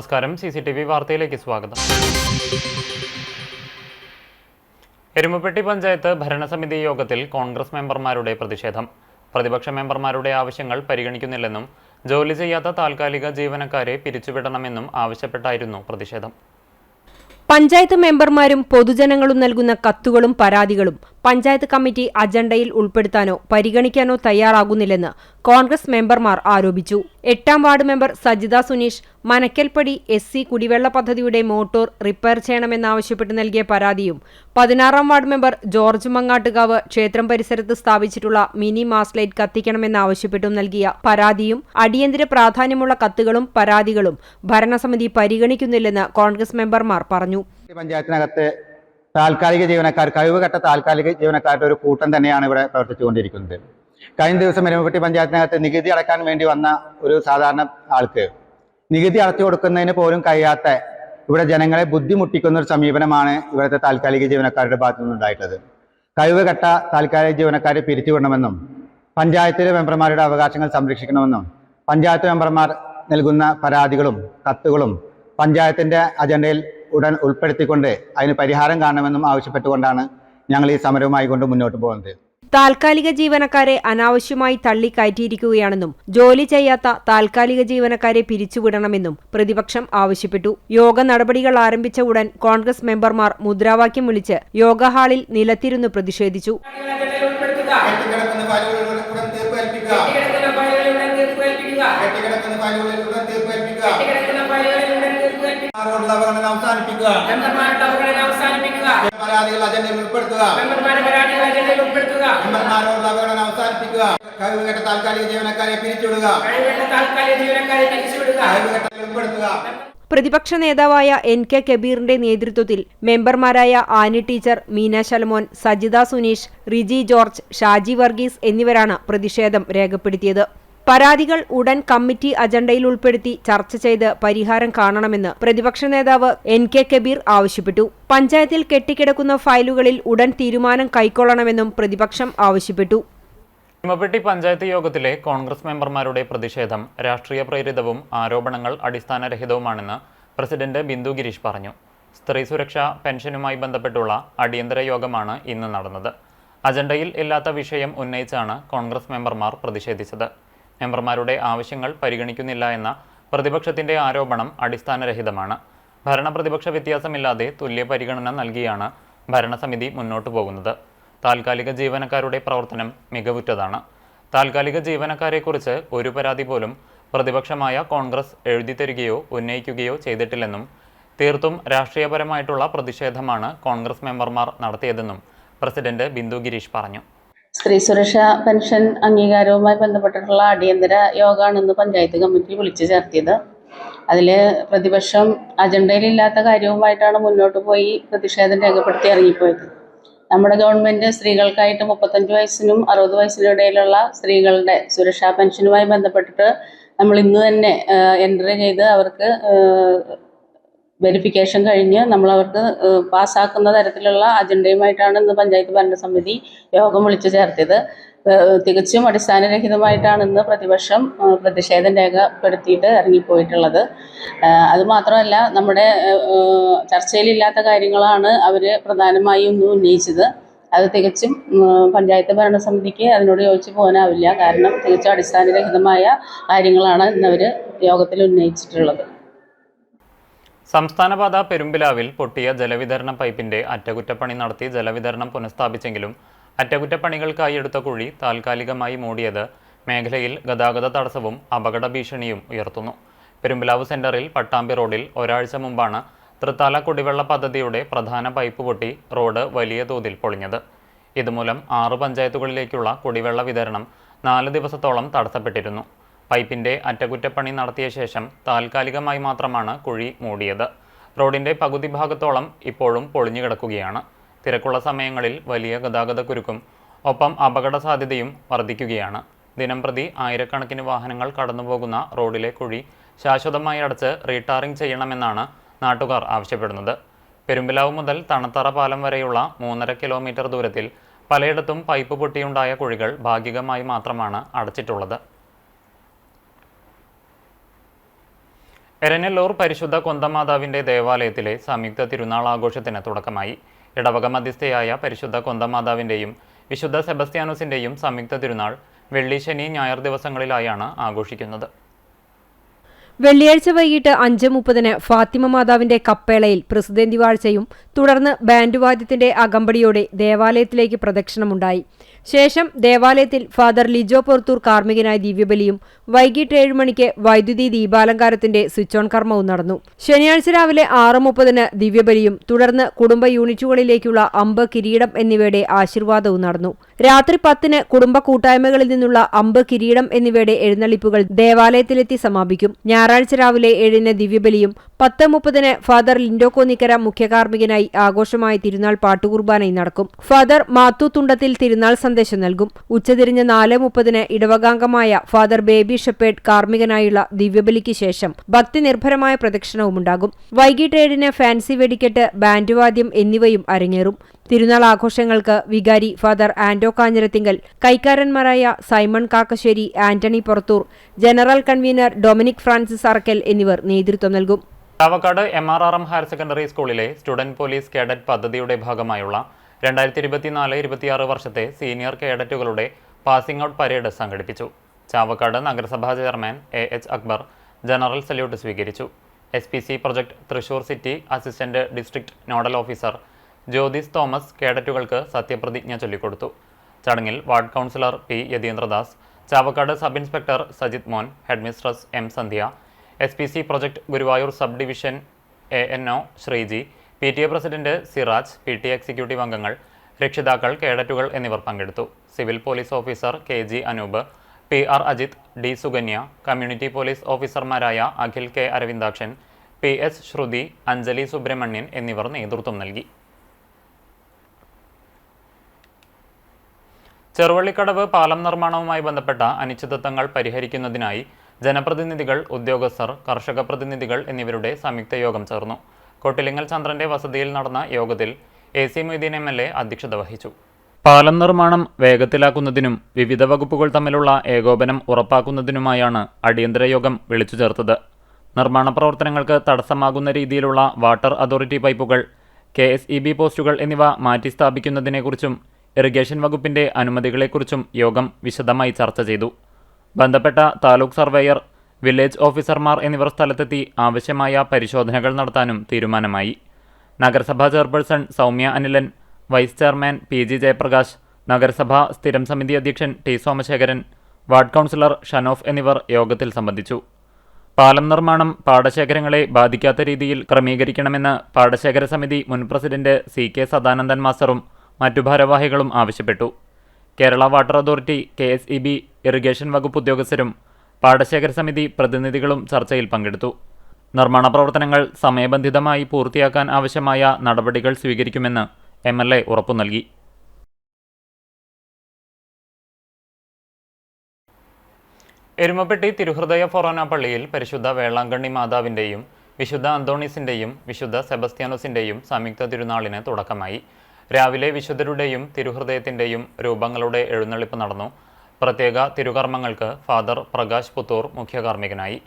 നമസ്കാരം. CCTV വാർത്തയിലേക്ക് സ്വാഗതം. എരുമപ്പെട്ടി പഞ്ചായത്ത് ഭരണസമിതി യോഗത്തിൽ കോൺഗ്രസ് മെമ്പർമാരുടെ പ്രതിഷേധം. പ്രതിപക്ഷ മെമ്പർമാരുടെ ആവശ്യങ്ങൾ പരിഗണിക്കുന്നില്ലെന്നും ജോലി ചെയ്യാത്ത താൽക്കാലിക ജീവനക്കാരെ പിരിച്ചുവിടണമെന്നും ആവശ്യപ്പെട്ടായിരുന്നു പ്രതിഷേധം. പഞ്ചായത്ത് മെമ്പർമാരും പൊതുജനങ്ങളും നൽകുന്ന കത്തുകളും പരാതികളും പഞ്ചായത്ത് കമ്മിറ്റി അജണ്ടയിൽ ഉൾപ്പെടുത്താനോ പരിഗണിക്കാനോ തയ്യാറാകുന്നില്ലെന്ന് കോൺഗ്രസ് മെമ്പർമാർ ആരോപിച്ചു. 8ാം ward member Sajitha Suneesh Manakkalpadi SC കുടിവെള്ള പദ്ധതിയുടെ മോട്ടോർ റിപ്പയർ ചെയ്യണമെന്നാവശ്യപ്പെട്ട് നൽകിയ പരാതിയും 16ാം വാർഡ് മെമ്പർ ജോർജ് മങ്ങാട്ടുകാവ് ക്ഷേത്രം പരിസരത്ത് സ്ഥാപിച്ചിട്ടുള്ള മിനി മാസ്ലൈറ്റ് കത്തിക്കണമെന്നാവശ്യപ്പെട്ടും നൽകിയ പരാതിയും അടിയന്തര പ്രാധാന്യമുള്ള കത്തുകളും പരാതികളും ഭരണസമിതി പരിഗണിക്കുന്നില്ലെന്ന് കോൺഗ്രസ് മെമ്പർമാർ പറഞ്ഞു. പഞ്ചായത്തിനകത്ത് താൽക്കാലിക ജീവനക്കാർ, കഴിവുകെട്ട താൽക്കാലിക ജീവനക്കാരുടെ ഒരു കൂട്ടം തന്നെയാണ് ഇവിടെ പ്രവർത്തിച്ചുകൊണ്ടിരിക്കുന്നത്. കഴിഞ്ഞ ദിവസം എരുമപ്പെട്ടി പഞ്ചായത്തിനകത്ത് നികുതി അടക്കാൻ വേണ്ടി വന്ന ഒരു സാധാരണ ആൾക്ക് നികുതി അടച്ചു കൊടുക്കുന്നതിന് പോലും കഴിയാത്ത ഇവിടെ ജനങ്ങളെ ബുദ്ധിമുട്ടിക്കുന്ന ഒരു സമീപനമാണ് ഇവിടുത്തെ താൽക്കാലിക ജീവനക്കാരുടെ ഭാഗത്തു നിന്നുണ്ടായിട്ടുള്ളത്. കഴിവുകെട്ട താൽക്കാലിക ജീവനക്കാരെ പിരിച്ചുവിടണമെന്നും പഞ്ചായത്തിലെ മെമ്പർമാരുടെ അവകാശങ്ങൾ സംരക്ഷിക്കണമെന്നും പഞ്ചായത്ത് മെമ്പർമാർ നൽകുന്ന പരാതികളും കത്തുകളും പഞ്ചായത്തിന്റെ അജണ്ടയിൽ ഉടൻ ഉൾപ്പെടുത്തിക്കൊണ്ട് അതിന് പരിഹാരം കാണണമെന്നും ആവശ്യപ്പെട്ടുകൊണ്ടാണ് ഞങ്ങൾ ഈ സമരവുമായി കൊണ്ട് മുന്നോട്ട് പോകുന്നത്. താൽക്കാലിക ജീവനക്കാരെ അനാവശ്യമായി തള്ളിക്കയറ്റിയിരിക്കുകയാണെന്നും ജോലി ചെയ്യാത്ത താൽക്കാലിക ജീവനക്കാരെ പിരിച്ചുവിടണമെന്നും പ്രതിപക്ഷം ആവശ്യപ്പെട്ടു. യോഗ നടപടികൾ ആരംഭിച്ച ഉടൻ കോൺഗ്രസ് മെമ്പർമാർ മുദ്രാവാക്യം വിളിച്ച് യോഗ ഹാളിൽ നിലത്തിരുന്ന് പ്രതിഷേധിച്ചു. പരാതികൾ അജണ്ടയിൽ ഉൾപ്പെടുത്തുക, കഴിവുകെട്ട താൽക്കാലിക ജീവനക്കാരെ പിരിച്ചുവിടുക. പ്രതിപക്ഷ നേതാവായ NK കബീറിന്റെ നേതൃത്വത്തിൽ മെമ്പർമാരായ Annie teacher, Meena Shalamon, Sajitha Suneesh, Riji George, Shaji Varghese എന്നിവരാണ് പ്രതിഷേധം രേഖപ്പെടുത്തിയത്. പരാതികൾ ഉടൻ കമ്മിറ്റി അജണ്ടയിൽ ഉൾപ്പെടുത്തി ചർച്ച ചെയ്ത് പരിഹാരം കാണണമെന്ന് പ്രതിപക്ഷ നേതാവ് NK കബീർ ആവശ്യപ്പെട്ടു. പഞ്ചായത്തിൽ കെട്ടിക്കിടക്കുന്ന ഫയലുകളിൽ ഉടൻ തീരുമാനം കൈക്കൊള്ളണമെന്നും പ്രതിപക്ഷം ആവശ്യപ്പെട്ടു. എരുമപ്പെട്ടി പഞ്ചായത്ത് യോഗത്തിലെ കോൺഗ്രസ് മെമ്പർമാരുടെ പ്രതിഷേധം രാഷ്ട്രീയ പ്രേരിതവും ആരോപണങ്ങൾ അടിസ്ഥാനരഹിതവുമാണെന്ന് പ്രസിഡന്റ് ബിന്ദു ഗിരീഷ് പറഞ്ഞു. സ്ത്രീ സുരക്ഷാ പെൻഷനുമായി ബന്ധപ്പെട്ടുള്ള അടിയന്തര യോഗമാണ് ഇന്ന് നടന്നത്. അജണ്ടയിൽ ഇല്ലാത്ത വിഷയം ഉന്നയിച്ചാണ് കോൺഗ്രസ് മെമ്പർമാർ പ്രതിഷേധിച്ചത്. മെമ്പർമാരുടെ ആവശ്യങ്ങൾ പരിഗണിക്കുന്നില്ല എന്ന പ്രതിപക്ഷത്തിന്റെ ആരോപണം അടിസ്ഥാനരഹിതമാണ്. ഭരണപ്രതിപക്ഷ വ്യത്യാസമില്ലാതെ തുല്യ പരിഗണന നൽകിയാണ് ഭരണസമിതി മുന്നോട്ടു പോകുന്നത്. താൽക്കാലിക ജീവനക്കാരുടെ പ്രവർത്തനം മികവുറ്റതാണ്. താൽക്കാലിക ജീവനക്കാരെക്കുറിച്ച് ഒരു പരാതി പോലും പ്രതിപക്ഷമായ കോൺഗ്രസ് എഴുതിത്തരികയോ ഉന്നയിക്കുകയോ ചെയ്തിട്ടില്ലെന്നും തീർത്തും രാഷ്ട്രീയപരമായിട്ടുള്ള പ്രതിഷേധമാണ് കോൺഗ്രസ് മെമ്പർമാർ നടത്തിയതെന്നും പ്രസിഡന്റ് ബിന്ദു ഗിരീഷ് പറഞ്ഞു. സ്ത്രീ സുരക്ഷാ പെൻഷൻ അംഗീകാരവുമായി ബന്ധപ്പെട്ടിട്ടുള്ള അടിയന്തര യോഗമാണ് ഇന്ന് പഞ്ചായത്ത് കമ്മിറ്റി വിളിച്ചു ചേർത്തിയത്. അതിൽ പ്രതിപക്ഷം അജണ്ടയിലില്ലാത്ത കാര്യവുമായിട്ടാണ് മുന്നോട്ട് പോയി പ്രതിഷേധം രേഖപ്പെടുത്തി ഇറങ്ങിപ്പോയത്. നമ്മുടെ ഗവൺമെൻറ് സ്ത്രീകൾക്കായിട്ട് 35 വയസ്സിനും 60 വയസ്സിനും ഇടയിലുള്ള സ്ത്രീകളുടെ സുരക്ഷാ പെൻഷനുമായി ബന്ധപ്പെട്ടിട്ട് നമ്മൾ ഇന്ന് തന്നെ എൻട്രി ചെയ്ത് അവർക്ക് വെരിഫിക്കേഷൻ കഴിഞ്ഞ് നമ്മളവർക്ക് പാസ്സാക്കുന്ന തരത്തിലുള്ള അജണ്ടയുമായിട്ടാണ് ഇന്ന് പഞ്ചായത്ത് ഭരണസമിതി യോഗം വിളിച്ചു ചേർത്തത്. തികച്ചും അടിസ്ഥാനരഹിതമായിട്ടാണ് ഇന്ന് പ്രതിപക്ഷം പ്രതിഷേധം രേഖപ്പെടുത്തിയിട്ട് ഇറങ്ങിപ്പോയിട്ടുള്ളത്. അതുമാത്രമല്ല, നമ്മുടെ ചർച്ചയിലില്ലാത്ത കാര്യങ്ങളാണ് അവർ പ്രധാനമായും ഇന്ന് ഉന്നയിച്ചത്. അത് തികച്ചും പഞ്ചായത്ത് ഭരണസമിതിക്ക് അതിനോട് യോജിച്ച് പോകാനാവില്ല. കാരണം തികച്ചും അടിസ്ഥാനരഹിതമായ കാര്യങ്ങളാണ് ഇന്നവർ യോഗത്തിൽ ഉന്നയിച്ചിട്ടുള്ളത്. സംസ്ഥാനപാത പെരുമ്പിലാവിൽ പൊട്ടിയ ജലവിതരണ പൈപ്പിന്റെ അറ്റകുറ്റപ്പണി നടത്തി ജലവിതരണം പുനഃസ്ഥാപിച്ചെങ്കിലും അറ്റകുറ്റപ്പണികൾക്കായി എടുത്ത കുഴി താൽക്കാലികമായി മൂടിയത് മേഖലയിൽ ഗതാഗത തടസ്സവും അപകട ഭീഷണിയും ഉയർത്തുന്നു. പെരുമ്പിലാവ് സെന്ററിൽ പട്ടാമ്പി റോഡിൽ ഒരാഴ്ച മുമ്പാണ് തൃത്താല കുടിവെള്ള പദ്ധതിയുടെ പ്രധാന പൈപ്പ് പൊട്ടി റോഡ് വലിയ തോതിൽ പൊളിഞ്ഞത്. ഇതുമൂലം 6 പഞ്ചായത്തുകളിലേക്കുള്ള കുടിവെള്ള വിതരണം 4 ദിവസത്തോളം തടസ്സപ്പെട്ടിരുന്നു. പൈപ്പിന്റെ അറ്റകുറ്റപ്പണി നടത്തിയ ശേഷം താൽക്കാലികമായി മാത്രമാണ് കുഴി മൂടിയത്. റോഡിന്റെ പകുതി ഭാഗത്തോളം ഇപ്പോഴും പൊളിഞ്ഞു കിടക്കുകയാണ്. തിരക്കുള്ള സമയങ്ങളിൽ വലിയ ഗതാഗത കുരുക്കും ഒപ്പം അപകട സാധ്യതയും വർദ്ധിക്കുകയാണ്. ദിനംപ്രതി ആയിരക്കണക്കിന് വാഹനങ്ങൾ കടന്നുപോകുന്ന റോഡിലെ കുഴി ശാശ്വതമായി അടച്ച് റീടാറിംഗ് ചെയ്യണമെന്നാണ് നാട്ടുകാർ ആവശ്യപ്പെടുന്നത്. പെരുമ്പിലാവ് മുതൽ തണത്തറ പാലം വരെയുള്ള 3.5 കിലോമീറ്റർ ദൂരത്തിൽ പലയിടത്തും പൈപ്പ് പൊട്ടിയുണ്ടായ കുഴികൾ ഭാഗികമായി മാത്രമാണ് അടച്ചിട്ടുള്ളത്. എരനെല്ലൂർ പരിശുദ്ധ കൊന്തമാതാവിന്റെ ദേവാലയത്തിലെ സംയുക്ത തിരുനാൾ ആഘോഷത്തിന് തുടക്കമായി. ഇടവക മധ്യസ്ഥയായ പരിശുദ്ധ കൊന്തമാതാവിന്റെയും വിശുദ്ധ സെബസ്ത്യാനോസിന്റെയും സംയുക്ത തിരുനാൾ വെള്ളി, ശനി, ഞായർ ദിവസങ്ങളിലായാണ് ആഘോഷിക്കുന്നത്. വെള്ളിയാഴ്ച വൈകിട്ട് 5:30 ഫാത്തിമ മാതാവിന്റെ കപ്പേളയിൽ പ്രസിദ്ധന്തി വാഴ്ചയും തുടർന്ന് ബാൻഡ് വാദ്യത്തിന്റെ അകമ്പടിയോടെ ദേവാലയത്തിലേക്ക് പ്രദക്ഷിണമുണ്ടായി. ശേഷം ദേവാലയത്തിൽ ഫാദർ ലിജോ പൊർത്തൂർ കാർമ്മികനായ ദിവ്യബലിയും വൈകിട്ട് 7 മണിക്ക് വൈദ്യുതി ദീപാലങ്കാരത്തിന്റെ സ്വിച്ച് ഓൺ കർമ്മവും നടന്നു. ശനിയാഴ്ച രാവിലെ 6:30 ദിവ്യബലിയും തുടർന്ന് കുടുംബ യൂണിറ്റുകളിലേക്കുള്ള അമ്പ്, കിരീടം എന്നിവയുടെ ആശീർവാദവും നടന്നു. രാത്രി 10 കുടുംബ കൂട്ടായ്മകളിൽ നിന്നുള്ള അമ്പ്, കിരീടം എന്നിവയുടെ എഴുന്നള്ളിപ്പുകൾ ദേവാലയത്തിലെത്തി സമാപിക്കും. ഞായറാഴ്ച രാവിലെ 7 ദിവ്യബലിയും 10:30 ഫാദർ ലിൻഡോ കോന്നിക്കര മുഖ്യകാർമ്മികനായി ആഘോഷമായ തിരുനാൾ പാട്ടുകുർബാനയും നടക്കും. ഫാദർ മാത്തു തുണ്ടത്തിൽ തിരുനാൾ സന്ദേശം നൽകും. ഉച്ചതിരിഞ്ഞ് 4:30 ഇടവകാംഗമായ ഫാദർ ബേബി ഷെപ്പേർഡ് കാർമ്മികനായുള്ള ദിവ്യബലിക്ക് ശേഷം ഭക്തി നിർഭരമായ പ്രദക്ഷിണവുമുണ്ടാകും. വൈകിട്ട് 7 ഫാൻസി വെടിക്കെട്ട്, ബാൻഡ് വാദ്യം എന്നിവയും അരങ്ങേറും. തിരുനാൾ ആഘോഷങ്ങൾക്ക് വികാരി ഫാദർ ആന്റോ കാഞ്ഞിരത്തിങ്കൽ, കൈക്കാരന്മാരായ Simon Kakkassery, Antony Purathur, general convener Dominic Francis Arakkal എന്നിവർ നേതൃത്വം നൽകും. ചാവക്കാട് MRRM ഹയർ സെക്കൻഡറി സ്കൂളിലെ സ്റ്റുഡന്റ് പോലീസ് കേഡറ്റ് പദ്ധതിയുടെ ഭാഗമായുള്ള 2024-26 വർഷത്തെ സീനിയർ കേഡറ്റുകളുടെ പാസിംഗ് ഔട്ട് പരേഡ് സംഘടിപ്പിച്ചു. ചാവക്കാട് നഗരസഭാ chairman AH Akbar general salute സ്വീകരിച്ചു. SPC project Thrissur city assistant district nodal officer Jyothis Thomas കേഡറ്റുകൾക്ക് സത്യപ്രതിജ്ഞ ചൊല്ലിക്കൊടുത്തു. ചടങ്ങിൽ ward councillor P. Yatheendradas, Chavakkad sub inspector Sajith Mon, headmistress M. Sandhya, SPC project Guruvayur sub division ANO Sreeji, PTA president Siraj, PTA executive അംഗങ്ങൾ, രക്ഷിതാക്കൾ, കേഡറ്റുകൾ എന്നിവർ പങ്കെടുത്തു. Civil police officer KG Anoop, PR Ajith, D. Sukanya, community police ഓഫീസർമാരായ അഖിൽ K. അരവിന്ദാക്ഷൻ, PS ശ്രുതി, അഞ്ജലി സുബ്രഹ്മണ്യൻ എന്നിവർ നേതൃത്വം നൽകി. ചെറുവള്ളിക്കടവ് പാലം നിർമ്മാണവുമായി ബന്ധപ്പെട്ട അനിശ്ചിതത്വങ്ങൾ പരിഹരിക്കുന്നതിനായി ജനപ്രതിനിധികൾ, ഉദ്യോഗസ്ഥർ, കർഷക പ്രതിനിധികൾ എന്നിവരുടെ സംയുക്ത യോഗം ചേർന്നു. കൊട്ടിലിങ്ങൽ ചന്ദ്രന്റെ വസതിയിൽ നടന്ന യോഗത്തിൽ AC മൊയ്തീൻ MLA അധ്യക്ഷത വഹിച്ചു. പാലം നിർമ്മാണം വേഗത്തിലാക്കുന്നതിനും വിവിധ വകുപ്പുകൾ തമ്മിലുള്ള ഏകോപനം ഉറപ്പാക്കുന്നതിനുമായാണ് അടിയന്തര യോഗം വിളിച്ചു ചേർത്തത്. നിർമ്മാണ പ്രവർത്തനങ്ങൾക്ക് തടസ്സമാകുന്ന രീതിയിലുള്ള വാട്ടർ അതോറിറ്റി പൈപ്പുകൾ, KSEB പോസ്റ്റുകൾ എന്നിവ മാറ്റി സ്ഥാപിക്കുന്നതിനെക്കുറിച്ചും ഇറിഗേഷൻ വകുപ്പിന്റെ അനുമതികളെക്കുറിച്ചും യോഗം വിശദമായി ചർച്ച ചെയ്തു. ബന്ധപ്പെട്ട താലൂക്ക് സർവേയർ, വില്ലേജ് ഓഫീസർമാർ എന്നിവർ സ്ഥലത്തെത്തി ആവശ്യമായ പരിശോധനകൾ നടത്താനും തീരുമാനമായി. നഗരസഭാ chairperson Soumya Anilan, vice chairman PG Jayaprakash, നഗരസഭാ സ്ഥിരം സമിതി അധ്യക്ഷൻ T. Somasekharan, ward councillor Shanof എന്നിവർ യോഗത്തിൽ സംബന്ധിച്ചു. പാലം നിർമ്മാണം പാടശേഖരങ്ങളെ ബാധിക്കാത്ത രീതിയിൽ ക്രമീകരിക്കണമെന്ന് പാടശേഖര സമിതി മുൻ പ്രസിഡന്റ് CK സദാനന്ദൻ മാസ്റ്ററും മറ്റു ഭാരവാഹികളും ആവശ്യപ്പെട്ടു. Kerala water authority, KSEB, irrigation വകുപ്പ് ഉദ്യോഗസ്ഥരും പാടശേഖര സമിതി പ്രതിനിധികളും ചർച്ചയിൽ പങ്കെടുത്തു. നിർമ്മാണ പ്രവർത്തനങ്ങൾ സമയബന്ധിതമായി പൂർത്തിയാക്കാൻ ആവശ്യമായ നടപടികൾ സ്വീകരിക്കുമെന്ന് MLA ഉറപ്പു നൽകി. എരുമപ്പെട്ടി തിരുഹൃദയ ഫൊറോന പള്ളിയിൽ പരിശുദ്ധ വേളാങ്കണ്ണി മാതാവിന്റെയും വിശുദ്ധ അന്തോണീസിന്റെയും വിശുദ്ധ സെബസ്ത്യാനോസിന്റെയും സംയുക്ത തിരുനാളിന് തുടക്കമായി. രാവിലെ വിശുദ്ധരുടെയും തിരുഹൃദയത്തിന്റെയും രൂപങ്ങളുടെ എഴുന്നള്ളിപ്പ് നടന്നു. പ്രത്യേക തിരുകർമ്മങ്ങൾക്ക് ഫാദർ പ്രകാശ് പുത്തൂർ മുഖ്യകാർമ്മികനായി.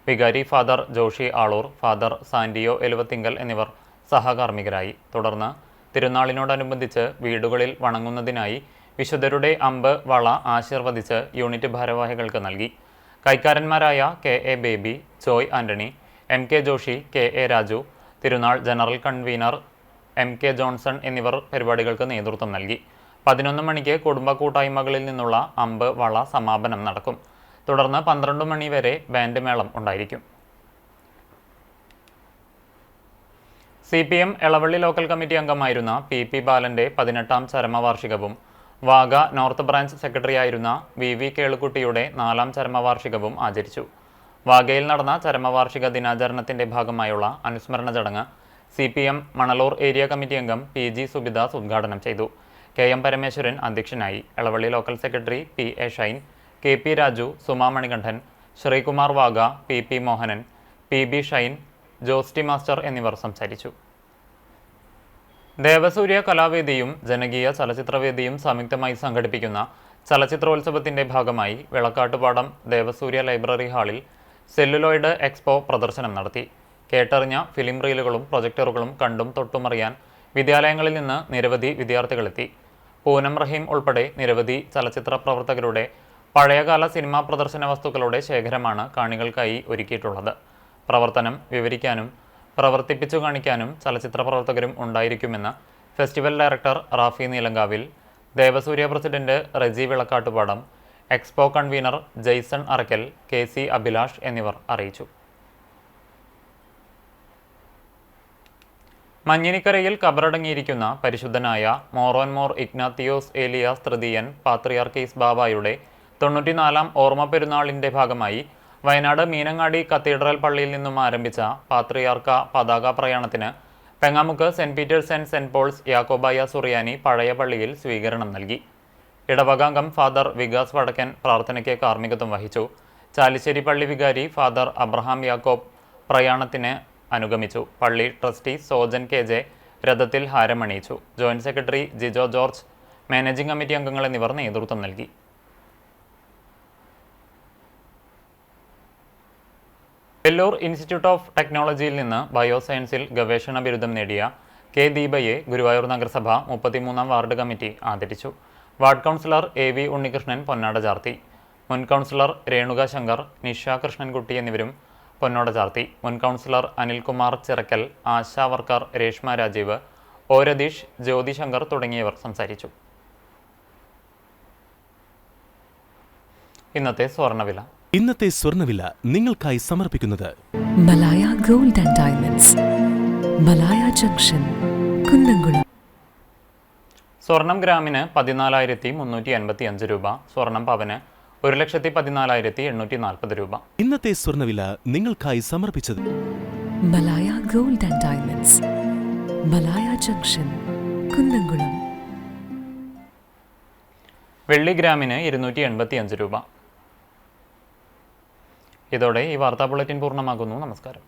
വികാരി ഫാദർ ജോഷി ആളൂർ, ഫാദർ സാൻഡിയോ എലുവത്തിങ്കൽ എന്നിവർ സഹകാർമ്മികരായി. തുടർന്ന് തിരുനാളിനോടനുബന്ധിച്ച് വീടുകളിൽ വണങ്ങുന്നതിനായി വിശുദ്ധരുടെ അമ്പ്, വള ആശീർവദിച്ച് യൂണിറ്റ് ഭാരവാഹികൾക്ക് നൽകി. കൈക്കാരന്മാരായ KA Baby, Joy Antony, MK Joshy, KA Raju, തിരുനാൾ ജനറൽ കൺവീനർ MK ജോൺസൺ എന്നിവർ പരിപാടികൾക്ക് നേതൃത്വം നൽകി. 11 മണിക്ക് കുടുംബ കൂട്ടായ്മകളിൽ നിന്നുള്ള അമ്പ്, വള സമാപനം നടക്കും. തുടർന്ന് 12 മണി വരെ ബാൻഡ് മേളം ഉണ്ടായിരിക്കും. CPM എളവള്ളി ലോക്കൽ കമ്മിറ്റി അംഗമായിരുന്ന PP ബാലന്റെ 18ാം ചരമവാർഷികവും വാഗ നോർത്ത് ബ്രാഞ്ച് സെക്രട്ടറിയായിരുന്ന VV കേളുക്കുട്ടിയുടെ 4ാം ചരമവാർഷികവും ആചരിച്ചു. വാഗയിൽ നടന്ന ചരമവാർഷിക ദിനാചരണത്തിന്റെ ഭാഗമായുള്ള അനുസ്മരണ ചടങ്ങ് CPM മണലൂർ ഏരിയ കമ്മിറ്റി അംഗം PG സുബിദാസ് ഉദ്ഘാടനം ചെയ്തു. KM പരമേശ്വരൻ അധ്യക്ഷനായി. Elavally local secretary PA Shine, KP Raju, Suma Manikandan, Sreekumar Vaga, PP Mohanan, PB Shine, Josty master എന്നിവർ സംസാരിച്ചു. ദേവസൂര്യ കലാവേദിയും ജനകീയ ചലച്ചിത്രവേദിയും സംയുക്തമായി സംഘടിപ്പിക്കുന്ന ചലച്ചിത്രോത്സവത്തിന്റെ ഭാഗമായി വെളക്കാട്ടുപാടം ദേവസൂര്യ ലൈബ്രറി ഹാളിൽ സെല്ലുലോയിഡ് എക്സ്പോ പ്രദർശനം നടത്തി. കേട്ടറിഞ്ഞ ഫിലിം റീലുകളും പ്രൊജക്ടറുകളും കണ്ടും തൊട്ടുമറിയാൻ വിദ്യാലയങ്ങളിൽ നിന്ന് നിരവധി വിദ്യാർത്ഥികളെത്തി. പൂനം റഹീം ഉൾപ്പെടെ നിരവധി ചലച്ചിത്ര പ്രവർത്തകരുടെ പഴയകാല സിനിമാ പ്രദർശന വസ്തുക്കളുടെ ശേഖരമാണ് കാണികൾക്കായി ഒരുക്കിയിട്ടുള്ളത്. പ്രവർത്തനം വിവരിക്കാനും പ്രവർത്തിപ്പിച്ചു കാണിക്കാനും ചലച്ചിത്ര പ്രവർത്തകരും ഉണ്ടായിരിക്കുമെന്ന് festival director Rafi Neelankavil, Devasurya president Reji Vilakkattupadam, expo convener Jaison Arackal, KC Abhilash എന്നിവർ അറിയിച്ചു. മഞ്ഞിനിക്കരയിൽ കബറടങ്ങിയിരിക്കുന്ന പരിശുദ്ധനായ മോറോൻമോർ ഇഗ്നാത്തിയോസ് ഏലിയാസ് തൃതീയൻ പാത്രിയാർക്കീസ് ബാബായുടെ 94-ാം ഓർമ്മ പെരുന്നാളിന്റെ ഭാഗമായി വയനാട് മീനങ്ങാടി കത്തീഡ്രൽ പള്ളിയിൽ നിന്നും ആരംഭിച്ച പാത്രിയാർക്ക പതാക പ്രയാണത്തിന് Pengamuck Saint Peter's and Saint Paul's Yakobaya Suriyani പഴയ പള്ളിയിൽ സ്വീകരണം നൽകി. ഇടവകാംഗം ഫാദർ വികാസ് വടക്കൻ പ്രാർത്ഥനയ്ക്ക് കാർമ്മികത്വം വഹിച്ചു. ചാലിശ്ശേരി പള്ളി വികാരി ഫാദർ അബ്രഹാം യാക്കോബ് പ്രയാണത്തിന് അനുഗമിച്ചു. പള്ളി ട്രസ്റ്റി സോജൻ KJ രഥത്തിൽ ഹാരമണിയിച്ചു. Joint secretary Jijo George, managing committee അംഗങ്ങൾ എന്നിവർ നേതൃത്വം നൽകി. വെല്ലൂർ ഇൻസ്റ്റിറ്റ്യൂട്ട് ഓഫ് ടെക്നോളജിയിൽ നിന്ന് ബയോസയൻസിൽ ഗവേഷണ ബിരുദം നേടിയ K. ദീപയെ ഗുരുവായൂർ നഗരസഭ 33-ാം വാർഡ് കമ്മിറ്റി ആദരിച്ചു. വാർഡ് കൗൺസിലർ AV ഉണ്ണികൃഷ്ണൻ പൊന്നാട ചാർത്തി. മുൻ കൗൺസിലർ രേണുക ശങ്കർ, നിഷ കൃഷ്ണൻകുട്ടി എന്നിവരും പൊന്നോട ചാർത്തി. മുൻ councillor Anilkumar Chirakkal, ASHA worker Reshma Rajeev, O. Ratheesh, Jyothi Shankar തുടങ്ങിയവർ സംസാരിച്ചു. ഇന്നത്തെ സ്വർണ്ണവില നിങ്ങൾക്കായി സമർപ്പിക്കുന്നത് Malaya gold and diamonds, Malaya junction, Kunnamkulam. സ്വർണം ഗ്രാമിന് 14,385 രൂപ. സ്വർണം പവന് 1,14,840 രൂപ. ഇന്നത്തെ സ്വർണ്ണവില നിങ്ങൾക്കായി സമർപ്പിച്ചത് Malaya gold and diamonds, Malaya junction, Kunnamkulam. വെള്ളി ഗ്രാമിന് 285 രൂപ. ഇതോടെ ഈ വാർത്താ ബുള്ളറ്റിൻ പൂർണ്ണമാകുന്നു. നമസ്കാരം.